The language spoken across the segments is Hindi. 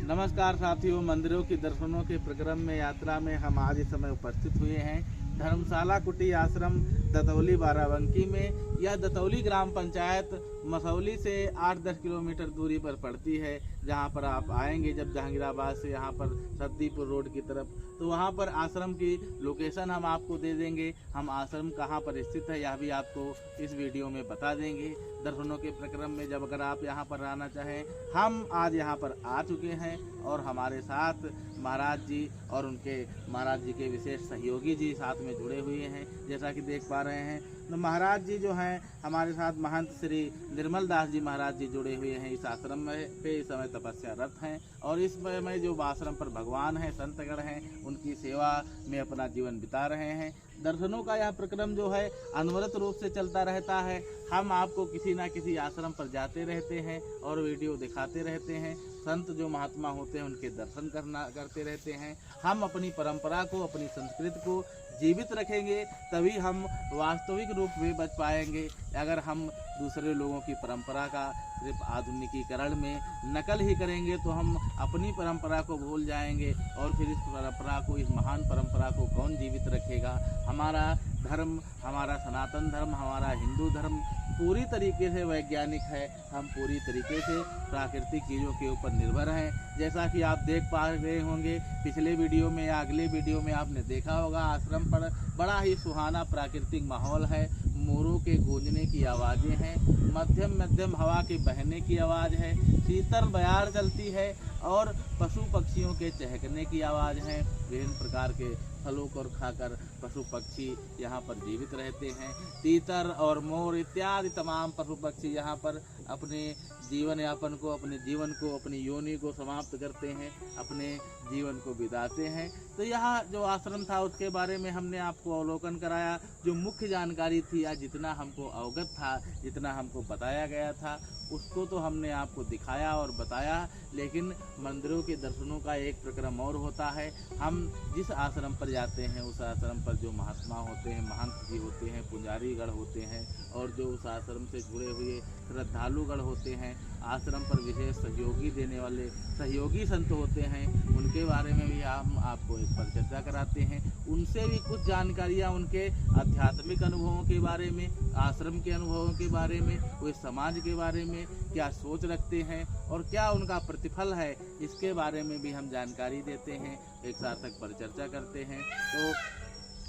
नमस्कार साथियों, मंदिरों के दर्शनों के प्रक्रम में यात्रा में हम आज इस समय उपस्थित हुए हैं धर्मशाला कुटी आश्रम दतौली बाराबंकी में। यह दतौली ग्राम पंचायत मसौली से 8-10 किलोमीटर दूरी पर पड़ती है। जहां पर आप आएंगे जब जहांगीराबाद से यहाँ पर सद्दीपुर रोड की तरफ, तो वहां पर आश्रम की लोकेशन हम आपको दे देंगे। हम आश्रम कहां पर स्थित है यह भी आपको इस वीडियो में बता देंगे। दर्शनों के प्रक्रम में जब अगर आप यहां पर आना चाहें, हम आज यहां पर आ चुके हैं और हमारे साथ महाराज जी और उनके महाराज जी के विशेष सहयोगी जी साथ में जुड़े हुए हैं। जैसा कि देख पा रहे हैं, तो महाराज जी जो हैं हमारे साथ महंत श्री निर्मल दास जी महाराज जी जुड़े हुए हैं। इस आश्रम में पे इस समय तपस्यारत हैं और इस समय जो आश्रम पर भगवान हैं, संतगण हैं, उनकी सेवा में अपना जीवन बिता रहे हैं। दर्शनों का यह प्रक्रम जो है अनवरत रूप से चलता रहता है। हम आपको किसी ना किसी आश्रम पर जाते रहते हैं और वीडियो दिखाते रहते हैं। संत जो महात्मा होते हैं उनके दर्शन करते रहते हैं। हम अपनी परंपरा को, अपनी संस्कृति को जीवित रखेंगे, तभी हम वास्तविक रूप में बच पाएंगे। अगर हम दूसरे लोगों की परंपरा का सिर्फ आधुनिकीकरण में नकल ही करेंगे तो हम अपनी परंपरा को भूल जाएंगे और फिर इस परंपरा को, इस महान परंपरा को कौन जीवित रखेगा। हमारा धर्म, हमारा सनातन धर्म, हमारा हिंदू धर्म पूरी तरीके से वैज्ञानिक है। हम पूरी तरीके से प्राकृतिक चीज़ों के ऊपर निर्भर हैं। जैसा कि आप देख पा रहे होंगे पिछले वीडियो में या अगले वीडियो में आपने देखा होगा, आश्रम पर बड़ा ही सुहाना प्राकृतिक माहौल है। मोरों के गूंजने की आवाज़ें हैं, मध्यम मध्यम हवा के बहने की आवाज़ है, शीतल बयार चलती है और पशु पक्षियों के चहकने की आवाज़ है। विभिन्न प्रकार के फलों को खाकर पशु पक्षी यहाँ पर जीवित रहते हैं। तीतर और मोर इत्यादि तमाम पशु पक्षी यहाँ पर अपने जीवन यापन को, अपने जीवन को, अपनी योनि को समाप्त करते हैं, अपने जीवन को बिताते हैं। तो यहाँ जो आश्रम था उसके बारे में हमने आपको अवलोकन कराया। जो मुख्य जानकारी थी या जितना हमको अवगत था, जितना हमको बताया गया था, उसको तो हमने आपको दिखाया और बताया। लेकिन मंदिरों के दर्शनों का एक प्रक्रम और होता है। हम जिस आश्रम पर जाते हैं उस आश्रम पर जो महात्मा होते हैं, महंत जी होते हैं, पुजारीगण होते हैं और जो उस आश्रम से जुड़े हुए श्रद्धालुगण होते हैं, आश्रम पर विशेष सहयोगी देने वाले सहयोगी संत होते हैं, उनके बारे में भी हम आपको एक परिचर्चा कराते हैं। उनसे भी कुछ जानकारियाँ उनके आध्यात्मिक अनुभवों के बारे में, आश्रम के अनुभवों के बारे में, वे समाज के बारे में क्या सोच रखते हैं और क्या उनका प्रतिफल है, इसके बारे में भी हम जानकारी देते हैं, एक सार्थक परिचर्चा करते हैं। तो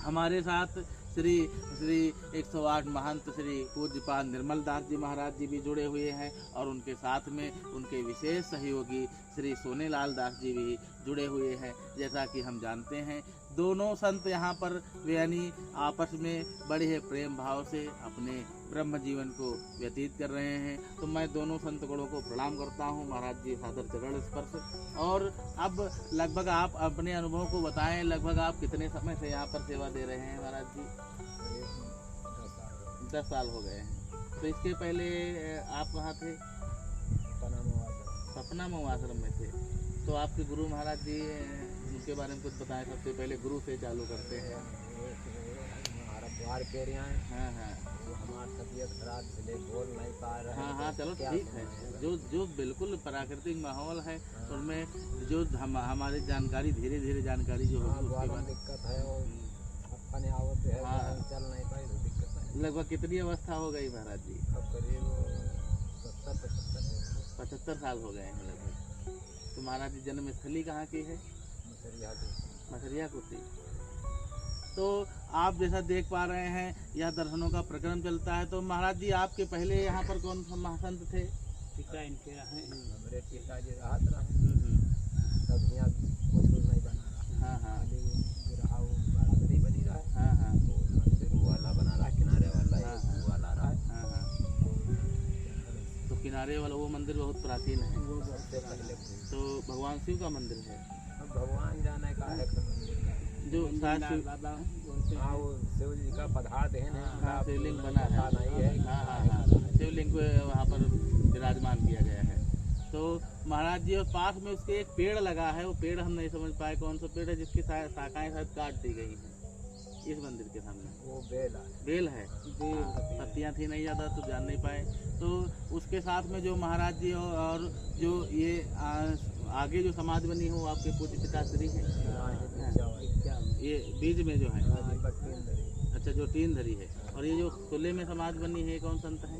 हमारे साथ श्री 108 महंत श्री पूज्यपाद निर्मल दास जी महाराज जी भी जुड़े हुए हैं और उनके साथ में उनके विशेष सहयोगी श्री सोनेलाल दास जी भी जुड़े हुए हैं। जैसा कि हम जानते हैं दोनों संत यहाँ पर यानी आपस में बड़े ही प्रेम भाव से अपने ब्रह्म जीवन को व्यतीत कर रहे हैं। तो मैं दोनों संतगणों को प्रणाम करता हूँ। महाराज जी सादर चरण स्पर्श। और अब लगभग आप अपने अनुभव को बताएं, लगभग आप कितने समय से यहाँ पर सेवा दे रहे हैं महाराज जी? 10 साल हो गए हैं। तो इसके पहले आप कहाँ थे? सपना मऊ आश्रम में थे। तो आपके गुरु महाराज जी, उनके बारे में कुछ बताएं। सबसे पहले गुरु से चालू करते हैं। हमारा द्वार पे रहे हैं। हाँ हाँ, वो हमारी तबीयत खराब इसलिए बोल नहीं पा रहे हैं। हाँ हाँ, चलो ठीक है। जो बिल्कुल प्राकृतिक माहौल है उसमें जो हमारी जानकारी धीरे धीरे जानकारी जो होगी उसके बाद दिक्कत है और अपने आवत है। हाँ, चल नहीं पाई तो दिक्कत है। लगभग कितनी अवस्था हो गई महाराज जी? अब करीब 75 साल हो गए हैं लगभग। तो महाराज जी जन्म स्थली कहाँ की है? मसरिया कुटी। तो आप जैसा देख पा रहे हैं यह दर्शनों का प्रक्रम चलता है। तो महाराज जी आपके पहले यहाँ पर कौन सा महासंत थे? पिता इनके रहे, हमारे पिताजी राहत रहे। तब यहाँ कुछ नहीं बना रहा। हाँ हाँ, रहा वो बरादरी बनी रहा। हाँ हाँ, तो मंदिर वाला बना रहा, किनारे वाला हाँ, एक वाला रहा। हाँ हाँ। तो किनारे वाला वो मंदिर बहुत प्राचीन है। वो सबसे पहले तो भगवान शिव का मंदिर है। अब भगवान जाने का है जो शायद शिव, हाँ वो शिव जी का पदार्थ है ना। हाँ, शिवलिंग बना है। नहीं है। हाँ हाँ हाँ, शिवलिंग को वहाँ पर विराजमान किया गया है। तो महाराज जी और पास में उसके एक पेड़ लगा है। वो पेड़ हम नहीं समझ पाए कौन सा पेड़ है, जिसकी शाखाएं शायद काट दी गई हैं इस मंदिर के सामने। वो बेल है। बेल है, पत्तियाँ थी नहीं ज़्यादा तो जान नहीं पाए। तो उसके साथ में जो महाराज जी और जो ये आगे जो समाधि बनी हो आपके पूज्य पिताश्री हैं? ये बीच में जो है, अच्छा, जो तीन धरी है। और ये जो खुले में समाधि बनी है कौन संत है?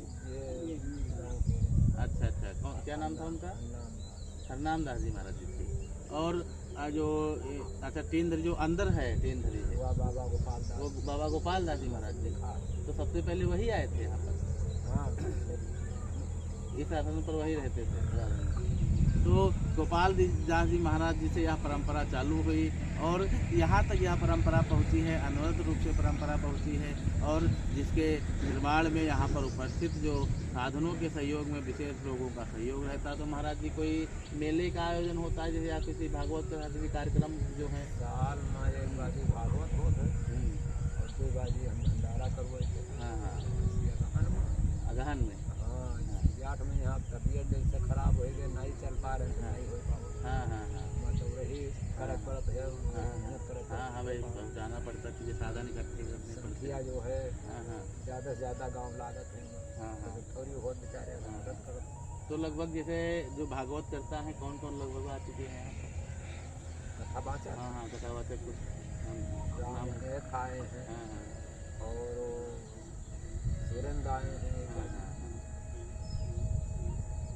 अच्छा अच्छा, कौन, क्या नाम था उनका? हरनाम दास जी महाराज जी थे। और जो अच्छा तीन धरी जो अंदर है, तीन धरी है, वो बाबा गोपाल दास जी महाराज जी। तो सबसे पहले वही आए थे यहाँ पर, इस आश्रम पर वही रहते थे। तो गोपाल दास जी महाराज जी से यह परंपरा चालू हुई और यहाँ तक यह परंपरा पहुँची है, अनवरत रूप से परंपरा पहुँची है। और जिसके निर्माण में यहाँ पर उपस्थित जो साधनों के सहयोग में विशेष लोगों का सहयोग रहता। तो महाराज जी कोई मेले का आयोजन होता है जैसे या किसी भागवत का कार्यक्रम जो है? साल में एक बाजी भागवत होत है और कोई बाजी हम भंडारा करवाए थे। हाँ हाँ, अगहन में। हाँ, जाट में यहाँ तबीयत जैसे खराब हो गई, नहीं चल पा रहे थे, नहीं हो पाओ। हाँ हाँ हाँ, मतलब रही करक पड़त है। हाँ हाँ भाई, पहुँचाना पड़ता है, साधन इकट्ठे करने पड़ते संख्या जो है हाँ हाँ ज़्यादा से ज़्यादा गाँव लागत है। हाँ हाँ। थोड़ी बहुत बेचारे मदद करते। तो लगभग जैसे जो भागवत करता है कौन कौन लगभग आ चुके हैं यहाँ पर? कथा बाँचा हाँ हाँ, कथावाचक कुछ नाम? राम ने खाए हैं हाँ हाँ और सुरेंद्र आए हैं। हाँ हाँ।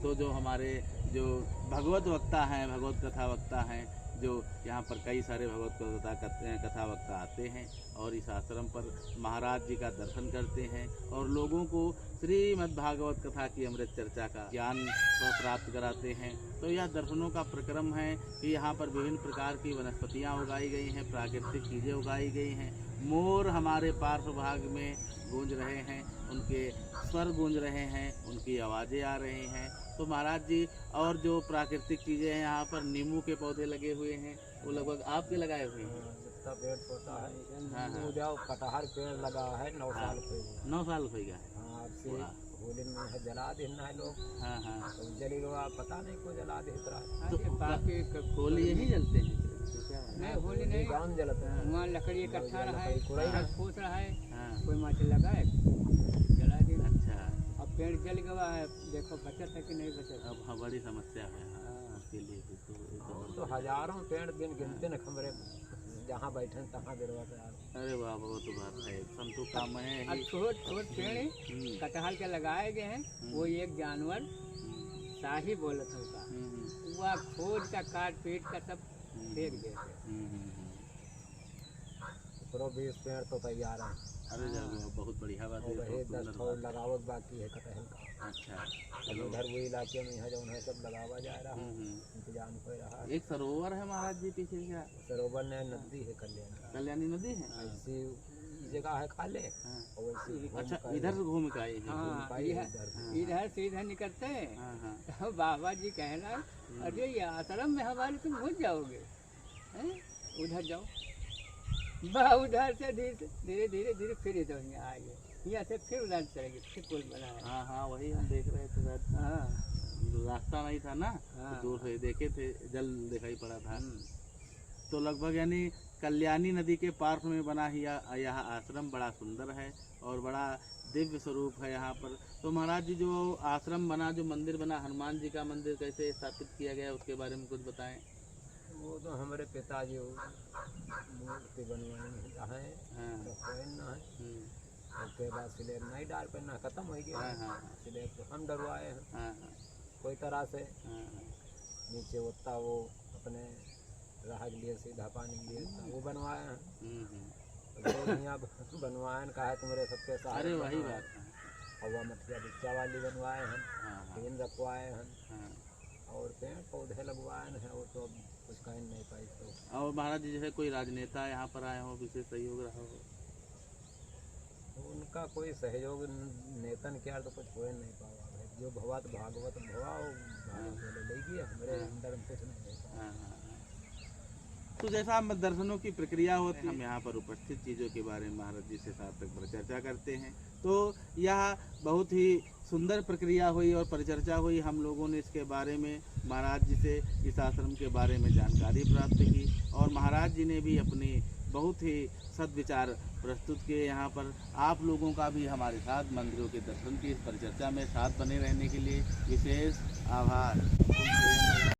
तो जो हमारे जो भगवत वक्ता हैं, भगवत कथा वक्ता हैं, जो यहाँ पर कई सारे भगवत कथा वक्ता आते हैं और इस आश्रम पर महाराज जी का दर्शन करते हैं और लोगों को श्रीमद् भागवत कथा की अमृत चर्चा का ज्ञान प्राप्त कराते हैं। तो यह दर्शनों का प्रक्रम है कि यहाँ पर विभिन्न प्रकार की वनस्पतियाँ उगाई गई हैं, प्राकृतिक चीज़ें उगाई गई हैं। मोर हमारे पार्श्व भाग में गूंज रहे हैं, उनके स्वर गूंज रहे हैं, उनकी आवाज़ें आ रही हैं। तो महाराज जी और जो प्राकृतिक चीज़ें हैं, यहाँ पर नींबू के पौधे लगे हुए हैं, वो लगभग आपके लगाए हुए हैं? जितना पेड़ होता है हाँ हाँ, जाओ कटहर पेड़ लगा है 9 साल पे। 9 साल हो गया है। हाँ, आपसे होली में है जला देना है लोग। हाँ हाँ, तो जली लो आप, पता नहीं को जला दे रहा तो बाकी होली यही जलते हैं क्या? नहीं, होली नहीं, गाँव में जलते हैं। वहाँ लकड़ी इकट्ठा रहा है, कुड़ाई घास फूस रहा है, हाँ, कोई माटी लगाए जला देना। अच्छा, अब पेड़ जल गया है, देखो बचत है कि नहीं बचत। अब हाँ, बड़ी समस्या है हाँ, उसके लिए तो हजारों पेड़ दिन गिनते न खमरे जहाँ बैठे तहाँ गिरवा पे अरे वाह, वो तो बात है, संतु काम है अब ही। छोट छोट पेड़ कटहल के लगाए गए हैं, वो एक जानवर शाही बोलत होगा, वह खोद का काट पीट का सब फेंक देते। 20 पेड़ तो तैयार हैं। अरे जब बहुत बढ़िया बात है, और बहुत 10 सुंदर ठो बात। लगावत बाकी है कटहल का। अच्छा, चलो उधर वो इलाके में है जो उन्हें सब लगावा जा रहा है, इंतजाम हो रहा है। एक सरोवर है महाराज जी पीछे क्या? सरोवर ने नदी है कल्याण, कल्याणी नदी है? ऐसी जगह है खाले हाँ। और वैसी अच्छा, इधर घूम के आए हैं? हाँ, पाई है इधर इधर। इधर से इधर निकलते हैं। हाँ हाँ, तो बाबा जी कहना, अरे ये आश्रम में हमारे तुम भूल जाओगे, हैं? उधर जाओ, उधर से धीरे धीरे धीरे फिर इधर यहाँ आएंगे, यहाँ से फिर उधर चलेंगे, फिर पुल बना है। हाँ हाँ, वही हम देख रहे थे शायद। हाँ रास्ता नहीं था ना, हाँ। तो दूर से देखे थे, जल दिखाई पड़ा था। तो लगभग यानी कल्याणी नदी के पार्श्व में बना ही यह आश्रम बड़ा सुंदर है और बड़ा दिव्य स्वरूप है यहाँ पर। तो महाराज जी जो आश्रम बना, जो मंदिर बना, हनुमान जी का मंदिर कैसे स्थापित किया गया उसके बारे में कुछ बताएं। वो तो हमारे पिताजी मूर्ति बनवाए हैं, हाँ ना है। उसके बाद स्लेब नहीं डाल पे ना खत्म हो गया। हाँ हाँ स्लेब तो हम डरवाए हैं हाँ हाँ कोई तरह से। हाँ नीचे उतना वो अपने राह के लिए सीधा पानी के लिए वो बनवाए हैं। जो यहाँ बनवाए का है तुम्हारे सबके साथ। अरे वही बात है। हवा मठिया बिच्चा वाली बनवाए हैं, हाँ हाँ टीन रखवाए हैं हाँ। और पेड़ पौधे लगवाए हैं। वो तो अब कुछ कह नहीं पाई। तो और महाराज जी जैसे कोई राजनेता यहाँ पर आए हो, विशेष सहयोग रहा हो? उनका कोई सहयोग नेतन क्या तो कुछ हो नहीं पावा है। जो भगवत भागवत भवा ले गए हमारे अंदर में कुछ नहीं है। हाँ हाँ। तो जैसा हम दर्शनों की प्रक्रिया होती है, हम यहाँ पर उपस्थित चीज़ों के बारे में महाराज जी से सार्थक परिचर्चा करते हैं। तो यह बहुत ही सुंदर प्रक्रिया हुई और परिचर्चा हुई। हम लोगों ने इसके बारे में महाराज जी से इस आश्रम के बारे में जानकारी प्राप्त की और महाराज जी ने भी अपनी बहुत ही सद्विचार प्रस्तुत किए। यहाँ पर आप लोगों का भी हमारे साथ मंदिरों के दर्शन की इस परिचर्चा में साथ बने रहने के लिए विशेष आभार।